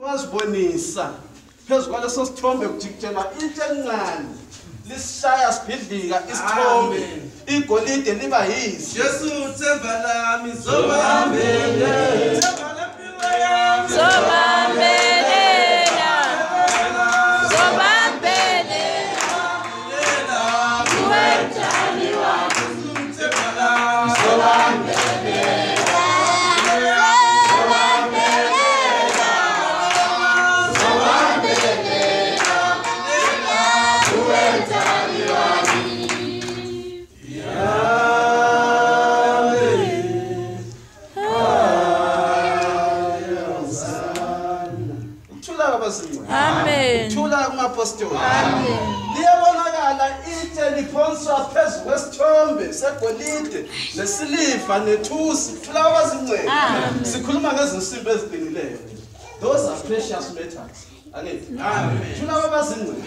Wasibonisa phezu kwaleso sithombe kujikijela into encane lisishaya sibhidlika isithombe igolide liba yisi Jesu themba lami zobambele themba lempilo yami zobambelela uwetshani wakho themba lami Amen. Thula kumapostoli. Amen. Liyabonakala itshe liphonswa phezu kwesithombe segolide nesiliva nethusi. Thula abazincane. Sikhuluma ngezinsimbi eziqinileyo. Those are precious metals. Amen. Thula abazincane.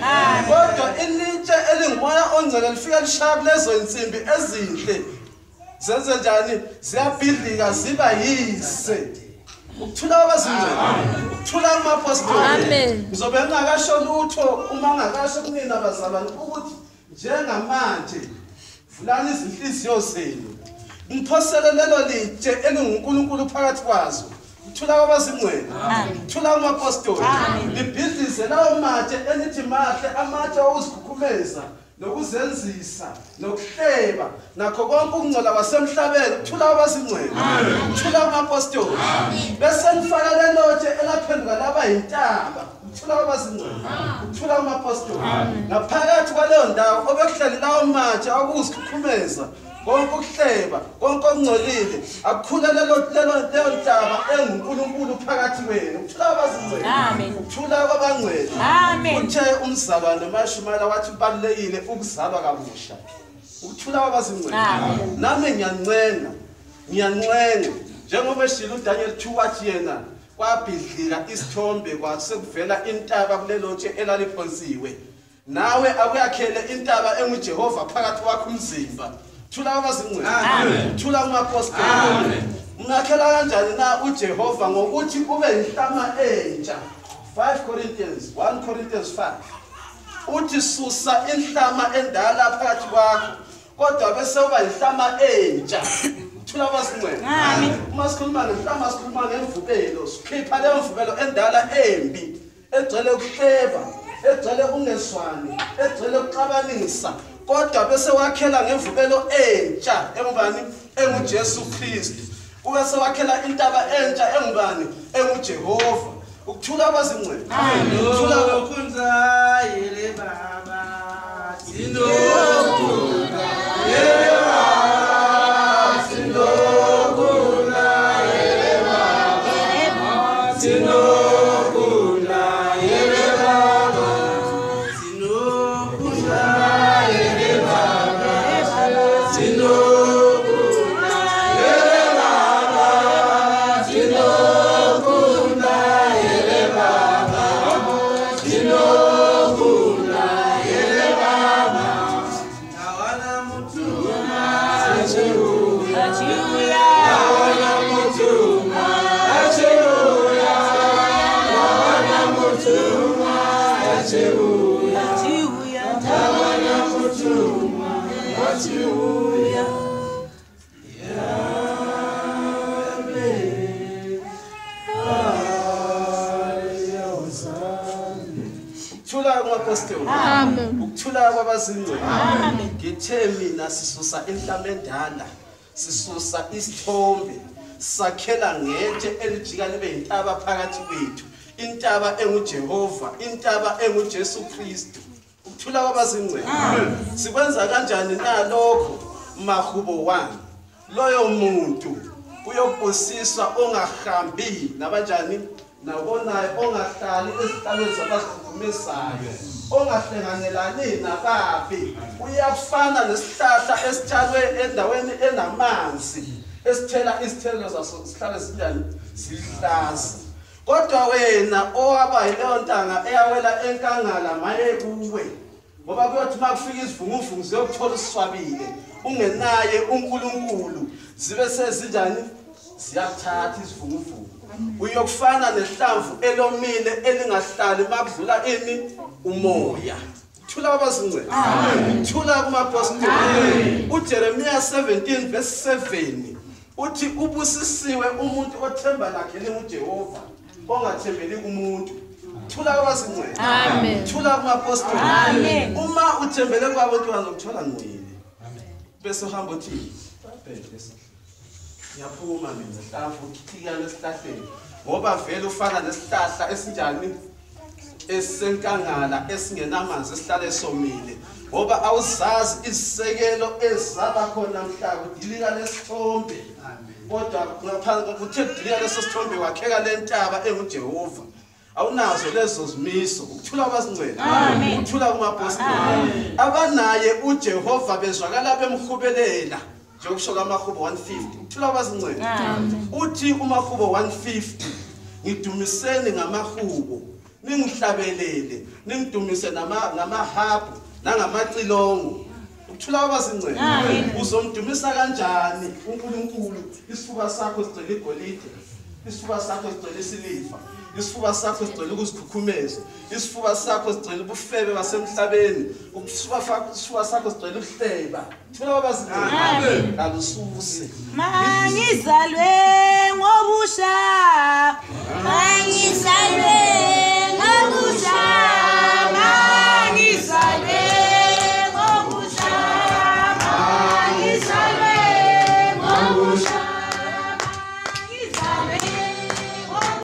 Kodwa ilitshe elingumoya ongcwele lifika lishaya kulezo insimbi ezinhle. Zenze njani? Ziyabhidlika ziba yise. Ukuthula abazincane. Ukuthula kumapostoli. Amen. Ngizobe ngingakasho lutho uma ngakasho kunina bazalwane ukuthi njengamanje vulani izinhliziyo zenu. Ngiphosele lelo litshe elinguNkulunkulu phakathi kwazo. Ukuthula kwabazincane. Ukuthula kumapostoli. Libhidlize lawo matshe enithi mahle amatshe okuzikhukhumeza nokuzenzisa nokuhleba nakho konke ukungcola kwasemhlabeni ukuthula kwabazincane. Ukuthula kumapostoli. Bese nifaka lelotshe elaphenduka laba yintaba. Ukuthula kwabazincane. Ukuthula kumapostoli. Ngaphakathi kwaleyo ndawo obekuhleli lawo matshe okuzikhukhumeza konke ukuhleba konke okungcolile akukhula leyo ntaba enguNkulunkulu phakathi kwenu. Ukuthula kwabazincane. Amen. Ukuthula kwabangcwele. Amen. Uthe umzalwane mashumela wathi kubalekile ukuzalwa kabusha. Ukuthula kwabazincane. Nami ngiyancenga njengoba eshilo uDaniel 2 wathi yena kwabhidlika isithombe kwasekuvela intaba kulelotshe elaliphonsiwe. Nawe akuyakhele intaba enguJehova phakathi kwakho umzimba. Thula kwabazincane. Thula kumapostoli. Ungakhela kanjani na uJehova ngokuthi ube inhlama entsha? 1 Corinthians 5 uthi susa inhlama endala phakathi kwakho kodwa bese uba inhlama entsha. Thula kwabazincane. Uma sikhuluma ngenhlama sikhuluma ngemvubelo, sikhipha leyo mvubelo endala embi egcwele ukuhleba, egcwele ungeswani, egcwele ukuxabanisa. Kodwa bese wakhela ngemvubelo entsha engubani? EnguJesu Kristu. Ubese wakhela intaba entsha engubani? EnguJehova. Ukuthula kwabazincane. Ukuthula lokhunza yele baba sinokuna yele baba sinokuna yele baba sinokuna yele baba sinokuna yele baba sinokuna yele baba sinokuna yele baba sinokuna yele baba nawana mutuma acheruya nawana mutuma acheruya nawana mutuma acheruya nawana mutuma acheruya Ukuthula kumapostoli. Ukuthula kwabazincane. Ngithe mina sisusa inhlama endala, sisusa isithombe, sakhela ngetshe elijika libe intaba phakathi kwethu. Intaba enguJehova, intaba enguJesu Kristu. Ukuthula kwabazincane. Sikwenza kanjani na lokho? Mahubo 1. Loyo muntu uyobusiswa ongahambi nabanjani nabonayo ongahlali ezihlalweni zabazikhumesayo ongahlenganelani nababi uyafana nesihlahla esitshalwe endaweni enamanzi esithela izithelo zaso sihlale sinjani sihlaza. Kodwa wena owaba yileyo ntanga eyawela enkangala maye kuwe ngoba kuyothi makufika izivunguvungu ziyokuthola iswabile ungenaye uNkulunkulu zibe sezinjani ziyathatha izivunguvungu uyokufana nehlamvu elomile elingahlali makudlula ini umoya. Thula abazingcwele. Thula kumapostoli. uJeremiah 17 verse 7 uthi ubusisiwe umuntu othemba lakhe linguJehova ongathembeli kumuntu. Thula abazingcwele. Amen. Thula kumapostoli. Amen. Uma uthembele kwabantu bazomthola ngcwele. Bese uhamba uthi ngiyaphuma mina hlamvu ukithikana esihlahleni ngoba vele ufana nesihlahla esinjani esenkangala esingenamanzi esihlale somile ngoba awuzazi izisekelo ezaba khona mhlaba udilika lesithombe kodwa ngaphansi kokuthe udilika lesithombe wakheka lentaba enguJehova awunazo lezo zimiso ukuthula abazingcwele ukuthula kumapostoli abanaye uJehova bezwakala bemhubelela njengokusho kaMahubo 150 ukuthula abazingcwele uthi uMahubo 150 ngidumiseni ngamahubo ningihlabelele ningidumise ngamahabhu nangamacilongo ukuthula abazingcwele uzomdumisa kanjani uNkulunkulu isifuba sakho sigcwele igolide isifuba sakho sigcwele isiliva isifuba sakho sigcwele ukuzikhukhumeza isifuba sakho sigcwele ubufebe basemhlabeni isifuba sakho sigcwele uhleba thula abazingcwele kalususe Mangizalwe ngobusha mangizalwe